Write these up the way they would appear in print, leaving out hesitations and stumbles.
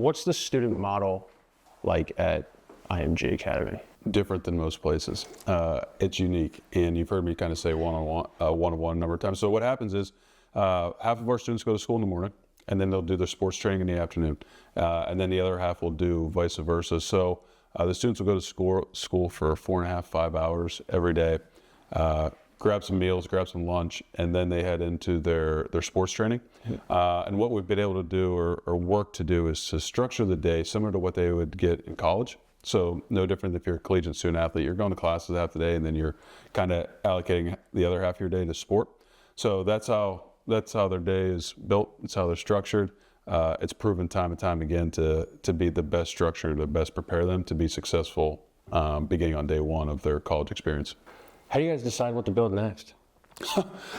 What's the student model like at IMG Academy? Different than most places. It's unique, and you've heard me kind of say one-on-one a number of times. So what happens is half of our students go to school in the morning, and then they'll do their sports training in the afternoon, and then the other half will do vice versa. So the students will go to school for 4.5, 5 hours every day, grab some meals, grab some lunch, and then they head into their sports training. And what we've been able to do or work to do is to structure the day similar to what they would get in college. So no different if you're a collegiate student athlete. You're going to classes half the day, and then you're kind of allocating the other half of your day to sport. So that's how their day is built. It's how they're structured. It's proven time and time again to be the best structure, to best prepare them to be successful beginning on day one of their college experience. How do you guys decide what to build next?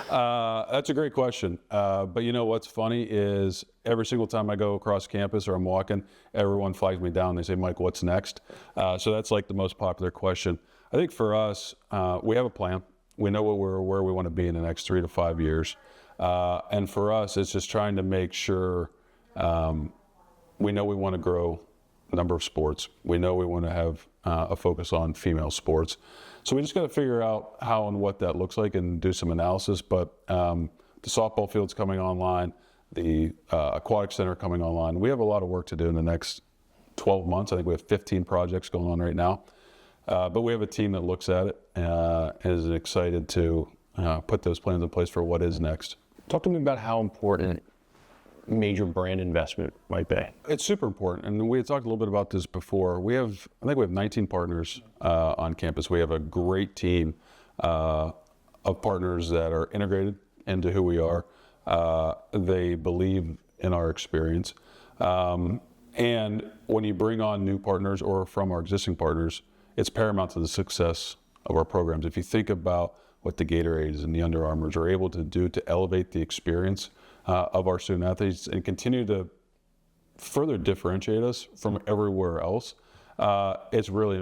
That's a great question. But you know what's funny is every single time I go across campus or I'm walking, everyone flags me down. They say, Mike, what's next? So that's like the most popular question. I think for us, we have a plan. We know where we want to be in the next 3 to 5 years. And for us, it's just trying to make sure we know we want to grow the number of sports. We know we want to have a focus on female sports. So we just got to figure out how and what that looks like and do some analysis. But the softball field's coming online, the aquatic center coming online. We have a lot of work to do in the next 12 months. I think we have 15 projects going on right now. But we have a team that looks at it and is excited to put those plans in place for what is next. Talk to me about how important major brand investment might be. It's super important, and we had talked a little bit about this before. I think we have 19 partners on campus. We have a great team of partners that are integrated into who we are. They believe in our experience. And when you bring on new partners or from our existing partners, it's paramount to the success of our programs. If you think about what the Gatorades and the Under Armours are able to do to elevate the experience of our student athletes and continue to further differentiate us from everywhere else, it's really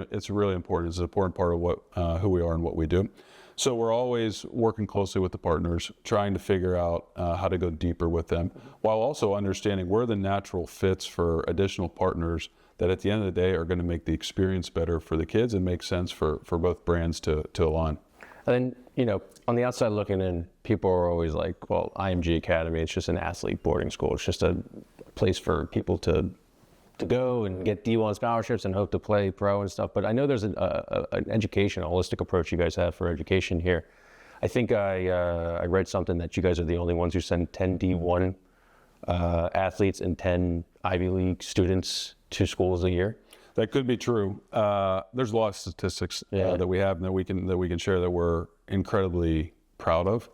important. It's an important part of who we are and what we do. So we're always working closely with the partners, trying to figure out how to go deeper with them, while also understanding where the natural fits for additional partners that at the end of the day are going to make the experience better for the kids and make sense for both brands to align. And then, on the outside looking in, people are always like, well, IMG Academy, it's just an athlete boarding school. It's just a place for people to go and get D1 scholarships and hope to play pro and stuff. But I know there's an education, a holistic approach you guys have for education here. I think I read something that you guys are the only ones who send 10 D1 athletes and 10 Ivy League students to schools a year. That could be true. There's a lot of statistics that we have and that we can share that we're incredibly proud of.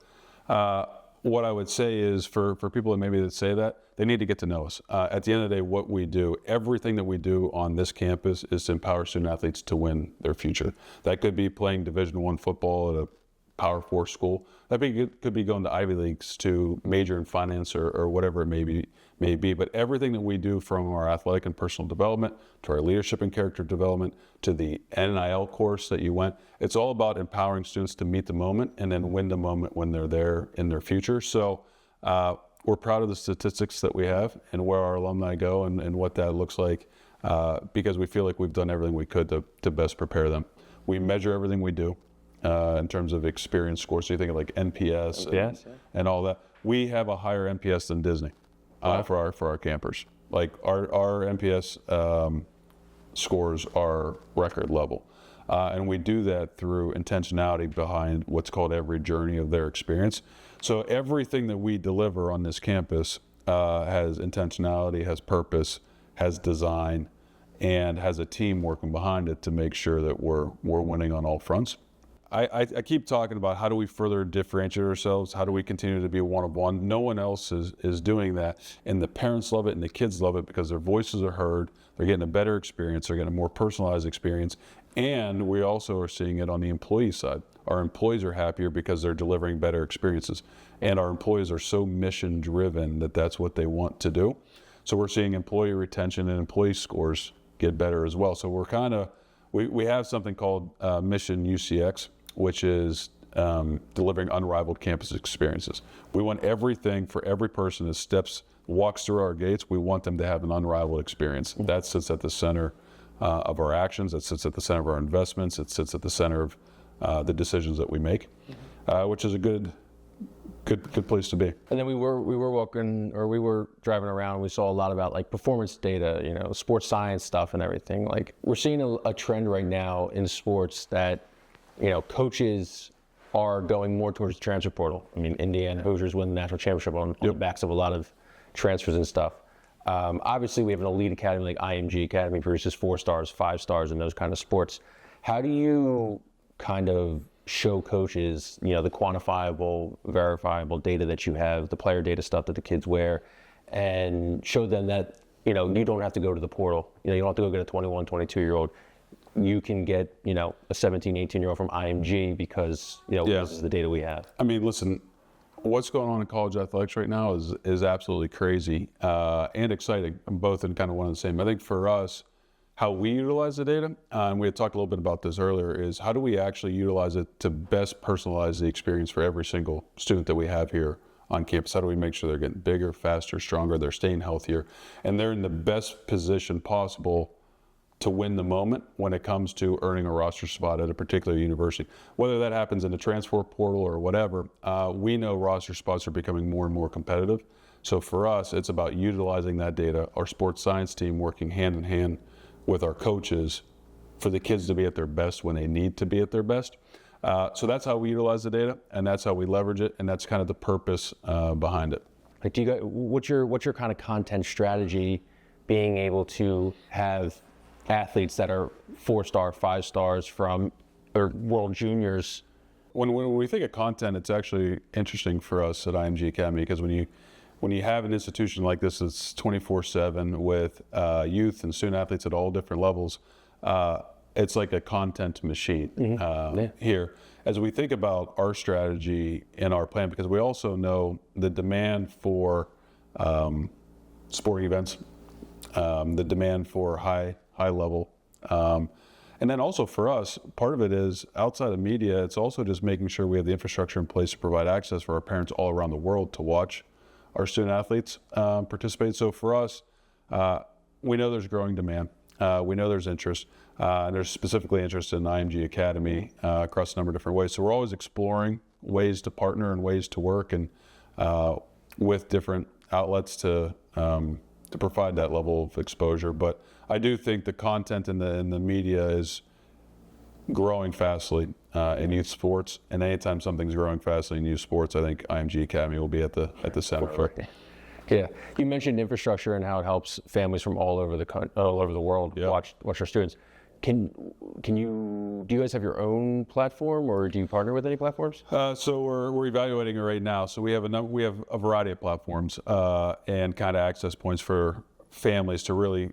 What I would say is for people that say that, they need to get to know us. At the end of the day, what we do, everything that we do on this campus is to empower student athletes to win their future. That could be playing Division I football at a Power 4 school. That could be going to Ivy Leagues to major in finance or whatever it may be. But everything that we do, from our athletic and personal development to our leadership and character development to the NIL course that you went, it's all about empowering students to meet the moment and then win the moment when they're there in their future. So we're proud of the statistics that we have and where our alumni go and what that looks like because we feel like we've done everything we could to best prepare them. We measure everything we do in terms of experience scores. So you think of like NPS and all that. We have a higher NPS than Disney. For our campers. Like our NPS scores are record level. And we do that through intentionality behind what's called every journey of their experience. So everything that we deliver on this campus has intentionality, has purpose, has design, and has a team working behind it to make sure that we're winning on all fronts. I keep talking about how do we further differentiate ourselves? How do we continue to be one of one? No one else is doing that. And the parents love it and the kids love it because their voices are heard. They're getting a better experience. They're getting a more personalized experience. And we also are seeing it on the employee side. Our employees are happier because they're delivering better experiences. And our employees are so mission driven that that's what they want to do. So we're seeing employee retention and employee scores get better as well. So we're we have something called Mission UCX, which is delivering unrivaled campus experiences. We want everything for every person as steps walks through our gates, we want them to have an unrivaled experience. That sits at the center of our actions. That sits at the center of our investments. It sits at the center of the decisions that we make, which is a good place to be. And then we were walking, or we were driving around, and we saw a lot about like performance data, sports science stuff and everything. Like, we're seeing a trend right now in sports that, coaches are going more towards the transfer portal. I mean, Indiana Hoosiers win the national championship on the backs of a lot of transfers and stuff. Obviously, we have an elite academy like IMG Academy, produces 4 stars, 5 stars in those kind of sports. How do you kind of show coaches, the quantifiable, verifiable data that you have, the player data stuff that the kids wear, and show them that, you don't have to go to the portal. You don't have to go get a 21, 22-year-old. You can get, a 17, 18-year-old from IMG because, this is the data we have. I mean, listen, what's going on in college athletics right now is absolutely crazy and exciting, both in kind of one and the same. I think for us, how we utilize the data, and we had talked a little bit about this earlier, is how do we actually utilize it to best personalize the experience for every single student that we have here on campus? How do we make sure they're getting bigger, faster, stronger, they're staying healthier, and they're in the best position possible to win the moment when it comes to earning a roster spot at a particular university? Whether that happens in the transfer portal or whatever, we know roster spots are becoming more and more competitive. So for us, it's about utilizing that data, our sports science team working hand in hand with our coaches for the kids to be at their best when they need to be at their best. So that's how we utilize the data, and that's how we leverage it, and that's kind of the purpose behind it. Like, what's your kind of content strategy, being able to have athletes that are 4-star, 5 stars from or World Juniors? When we think of content, it's actually interesting for us at IMG Academy, because when you have an institution like this that's 24/7 with youth and student athletes at all different levels, it's like a content machine here. As we think about our strategy and our plan, because we also know the demand for sporting events, the demand for high level, and then also for us, part of it is outside of media, it's also just making sure we have the infrastructure in place to provide access for our parents all around the world to watch our student athletes participate. So for us, we know there's growing demand. We know there's interest, and there's specifically interest in IMG Academy across a number of different ways. So we're always exploring ways to partner and ways to work and with different outlets to provide that level of exposure. But I do think the content in the media is growing fastly in youth sports, and anytime something's growing fastly in youth sports, I think IMG Academy will be at the center for it. Yeah, you mentioned infrastructure and how it helps families from all over the world watch our students. Do you guys have your own platform, or do you partner with any platforms? So we're evaluating it right now. So we have a variety of platforms and kind of access points for families to really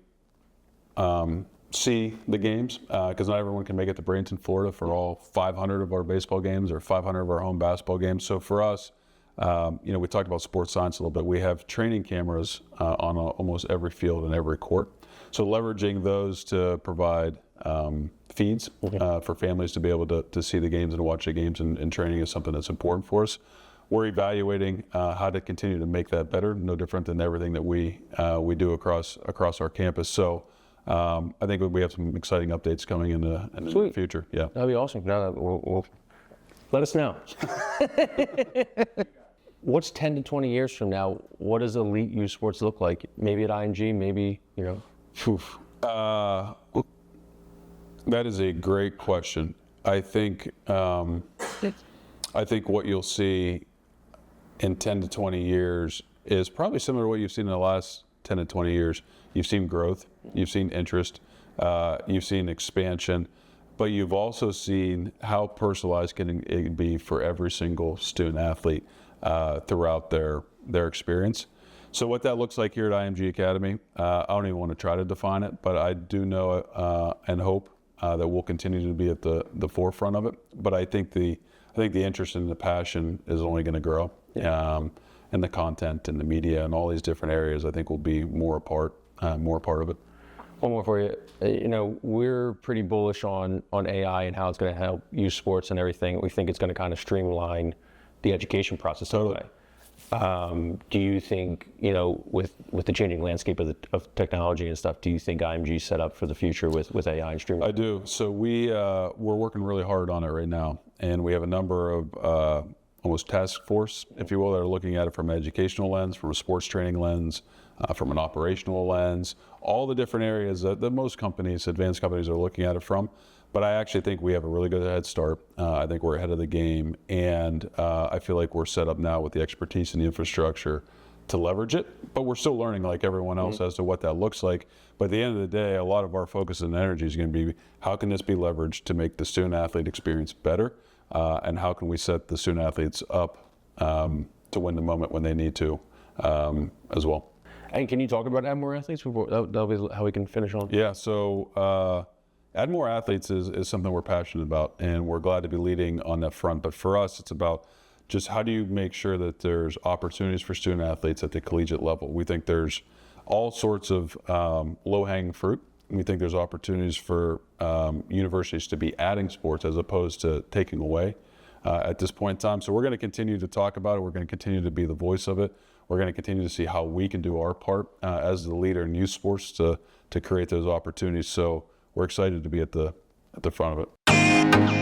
see the games, because not everyone can make it to Bradenton, Florida for all 500 of our baseball games or 500 of our home basketball games. So for us, we talked about sports science a little bit. We have training cameras on almost every field and every court. So leveraging those to provide feeds for families to be able to see the games and watch the games, and training is something that's important for us. We're evaluating how to continue to make that better, no different than everything that we do across our campus. So I think we have some exciting updates coming in the future. Yeah, that'd be awesome. No, we'll let us know. What's 10 to 20 years from now? What does elite youth sports look like? Maybe at IMG, maybe, That is a great question. I think what you'll see in 10 to 20 years is probably similar to what you've seen in the last 10 to 20 years. You've seen growth, you've seen interest, you've seen expansion, but you've also seen how personalized can it be for every single student athlete throughout their experience. So what that looks like here at IMG Academy, I don't even want to try to define it, but I do know and hope that we'll continue to be at the forefront of it. But I think the interest and the passion is only going to grow, and the content and the media and all these different areas, I think, will be more a part of it. One more for you. We're pretty bullish on AI and how it's going to help youth sports and everything. We think it's going to kind of streamline the education process. Totally. Do you think, with the changing landscape of technology and stuff, do you think IMG set up for the future with AI and streaming? I do. So we're working really hard on it right now, and we have a number of almost task force, if you will, that are looking at it from an educational lens, from a sports training lens, from an operational lens, all the different areas that most companies, advanced companies, are looking at it from. But I actually think we have a really good head start. I think we're ahead of the game, and I feel like we're set up now with the expertise and the infrastructure to leverage it. But we're still learning, like everyone else, as to what that looks like. But at the end of the day, a lot of our focus and energy is going to be, how can this be leveraged to make the student-athlete experience better? And how can we set the student-athletes up to win the moment when they need to as well? And can you talk about AddMoreAthletes? That'll be how we can finish on. Yeah, so AddMoreAthletes is something we're passionate about, and we're glad to be leading on that front. But for us, it's about just how do you make sure that there's opportunities for student athletes at the collegiate level. We think there's all sorts of low-hanging fruit. We think there's opportunities for universities to be adding sports as opposed to taking away at this point in time. So we're going to continue to talk about it. We're going to continue to be the voice of it. We're going to continue to see how we can do our part as the leader in youth sports to create those opportunities. So we're excited to be at the front of it.